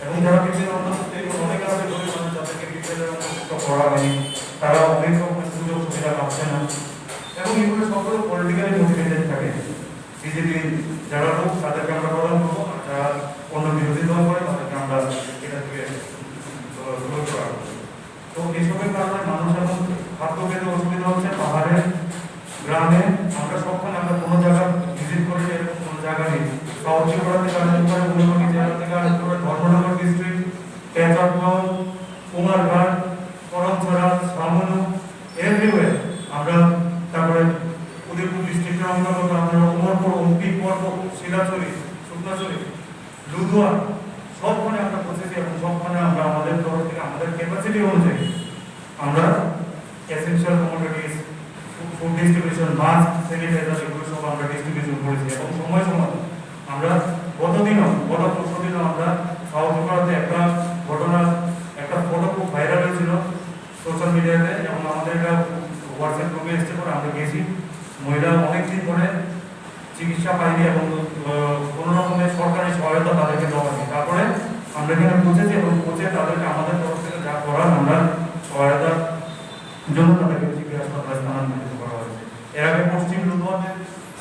এবং যারা বিপিএল অন্তর্ভুক্ত এবং অনেক আছে গরিব মানুষ যাদেরকে বিপিএল অন্তর্ভুক্ত করা হয়নি, তারা অনেক রকমের সুযোগ সুবিধা পাচ্ছে না। এবং এগুলো সবগুলো পলিটিক্যালি মোটিভেটেড থাকে। বিজেপি যারা লোক তাদেরকে আমরা প্রদান করবো, আর যারা অন্য বিরোধী দল করে তাদেরকে আমরা এটা থেকে দূর করা। তো এইসবের কারণে মানুষ এখন খাদ্য পেতে অসুবিধা হচ্ছে। পাহাড়ে গ্রামে আমরা সবখানে আমরা কোনো জায়গা ভিজিট করি, এরকম কোনো জায়গা নেই। সাউথ ত্রিপুরা থেকে আরম্ভ করে উনকোটি জেলা থেকে আরম্ভ করে ধর্মনগর ডিস্ট্রিক্ট, পেঁচাটগাঁও, কুমারঘাট, করমছড়া, সামনু, এভরিওয়ার আমরা, তারপরে উদয়পুর ডিস্ট্রিক্টের অন্তর্গত আমরা উমরপুর, অম্পিক পর্ব, শিলাচুরি, শুকনাচুরি, লুধুয়া, সবখানে আমরা পৌঁছেছি। এবং সবখানে আমরা আমাদের তরফ থেকে আমাদের ক্যাপাসিটি অনুযায়ী আমরা essential commodities, food distribution, mask, sanitizer এগুলো সব আমরা ডিস্ট্রিবিউশন করেছি। এবং সময় সময় আমরা গত পরশুদিনও আমরা সাউথ ত্রিপুরাতে একটা ঘটনা সোশ্যাল মিডিয়াতে, এবং আমাদের এটা হোয়াটসঅ্যাপ গ্রুপে এসছে পরে আমরা গেছি। মহিলা অনেকদিন ধরে চিকিৎসা পায়নি এবং কোনো রকমের সরকারি সহায়তা তাদেরকে দেওয়া হয়নি। তারপরে আমরা এখানে পৌঁছেছি এবং পৌঁছে তাদেরকে আমাদের তরফ থেকে যা করার আমরা সহায়তার জন্য তাদেরকে চিকিৎসা হাসপাতালে স্থানান্তরিত করা হয়েছে। এর আগে পশ্চিম লুধুয়াতে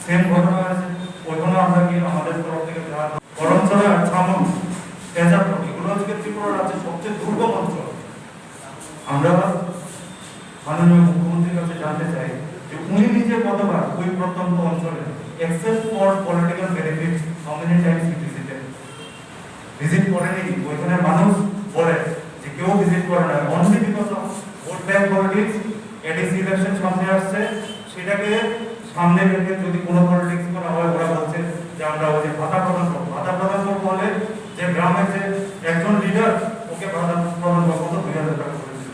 সেম ঘটনা হয়েছে, ওইখানে আমরা কি আমাদের তরফ থেকে যা করমচলা, ছামন, তেজাপুর, এগুলো হচ্ছে ত্রিপুরা রাজ্যের সবচেয়ে দুর্গম অঞ্চল। আমরা মাননীয় মুখ্যমন্ত্রীর কাছে জানতে চাই যে উনি নিজে কতবার ওই প্রত্যন্ত অঞ্চলে except for political benefit how many times he visited? Visit করেনি। ওইখানে মানুষ বলে যে কেউ ভিজিট করে না, only because of vote bank politics. ADC election সামনে আসছে, সেটাকে সামনে রেখে যদি কোনো পলিটিক্স করা হয়, ওরা বলছে যে আমরা ওই যে ভাতা প্রদান করবো। ভাতা প্রদান করবো বলে যে গ্রামের যে একজন লিডার, ওকে ভাতা প্রদান করবো 2000 টাকা করেছিল।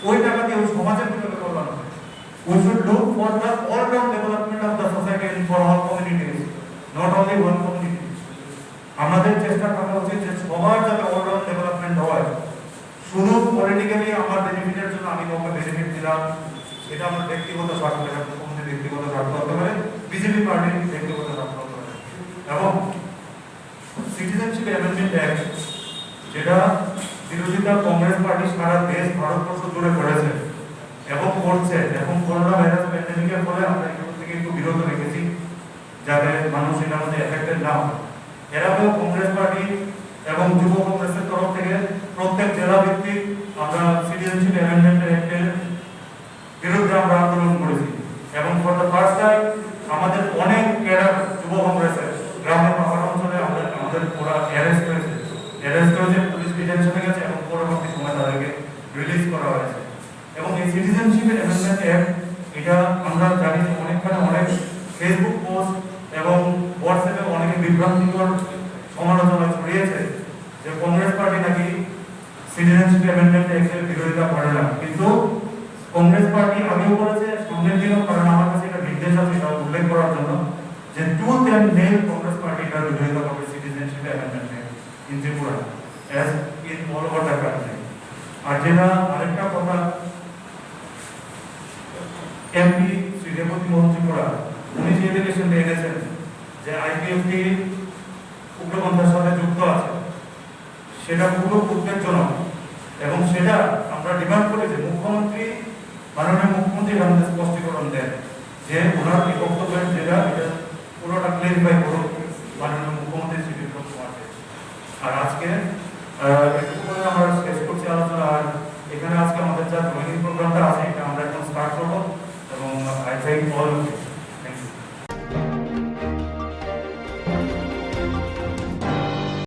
ওই টাকা দিয়ে ওই সমাজের ভিতরে কল্যাণ হবে। We should look for the all-round development of the society and for all communities, not only one community. আমাদের চেষ্টা করা উচিত যে সবার যাতে all-round development হয়। শুধু পলিটিক্যালি আমার বেনিফিটের জন্য আমি কাউকে বেনিফিট দিলাম, এটা আমার ব্যক্তিগত স্বার্থ, এটা মুখ্যমন্ত্রীর ব্যক্তিগত স্বার্থ হতে পারে, বিজেপি পার্টির ব্যক্তিগত স্বার্থ হতে পারে। এবং সিটিজেনশিপ অ্যামেন্ডমেন্ট অ্যাক্ট, যেটা বিরোধিতা কংগ্রেস পার্টি সারা দেশ ভারতবর্ষ জুড়ে করেছে এবং করছে, এখন করোনা ভাইরাস প্যান্ডেমিকের ফলে আমরা এগুলো থেকে একটু বিরত রেখেছি যাতে মানুষ এটার মধ্যে এফেক্টেড না হয়। এর আগেও কংগ্রেস পার্টি এবং যুব কংগ্রেসের তরফ থেকে প্রত্যেক জেলা ভিত্তিক আমরা সিটিজেনশিপ অ্যামেন্ডমেন্ট অ্যাক্টের বিরুদ্ধে আমরা আন্দোলন করেছি এবং ফর দ্য ফার্স্ট টাইম আমাদের অনেক ক্যাডার যুব কংগ্রেসের গ্রামে পাহাড় অঞ্চলে আমাদের ওরা অ্যারেস্ট হয়েছে, পুলিশ ডিটেনশনে গেছে এবং পরবর্তী সময় তাদেরকে রিলিজ করা হয়েছে। এবং এই সিটিজেনশিপ অ্যামেন্ডমেন্ট অ্যাক্ট, এটা আমরা জানি যে অনেকখানে অনেক ফেসবুক পোস্ট এবং হোয়াটসঅ্যাপে অনেকে বিভ্রান্তিকর সমালোচনা ছড়িয়েছে যে কংগ্রেস পার্টি নাকি সিটিজেনশিপ অ্যামেন্ডমেন্ট অ্যাক্টের বিরোধিতা করে না, কিন্তু কংগ্রেস পার্টি আগেও করেছে, সামনের দিনও, কারণ আমার কাছে এটা নির্দেশ আছে এটা উল্লেখ করার জন্য যে tooth and nail Congress party এটার বিরোধিতা করবে citizenship amendment act in Tripura as in all over the country. আর যেটা আরেকটা কথা, এমপি শ্রী রেবতী মোহন ত্রিপুরা উনি যে ডেলিগেশন দিয়ে গেছেন যে আইপিএফটি উগ্রপন্থার সাথে যুক্ত আছে, সেটা পুরো উদ্বেগজনক এবং সেটা আমরা ডিমান্ড করি যে মুখ্যমন্ত্রী, মাননীয় মুখ্যমন্ত্রী আমাদের স্পষ্টীকরণ দেন যে ওনার এই বক্তব্যের যেটা এটা পুরোটা ক্লিয়ারিফাই করুন মাননীয় মুখ্যমন্ত্রী শ্রী কোক্তমাকে। আর আজকে একটু করে আমরা শেষ করছি আলোচনা। আর এখানে আজকে আমাদের যা জয়েনিং প্রোগ্রামটা আছে এটা আমরা এখন স্টার্ট করবো এবং আই থ্যাঙ্ক অল।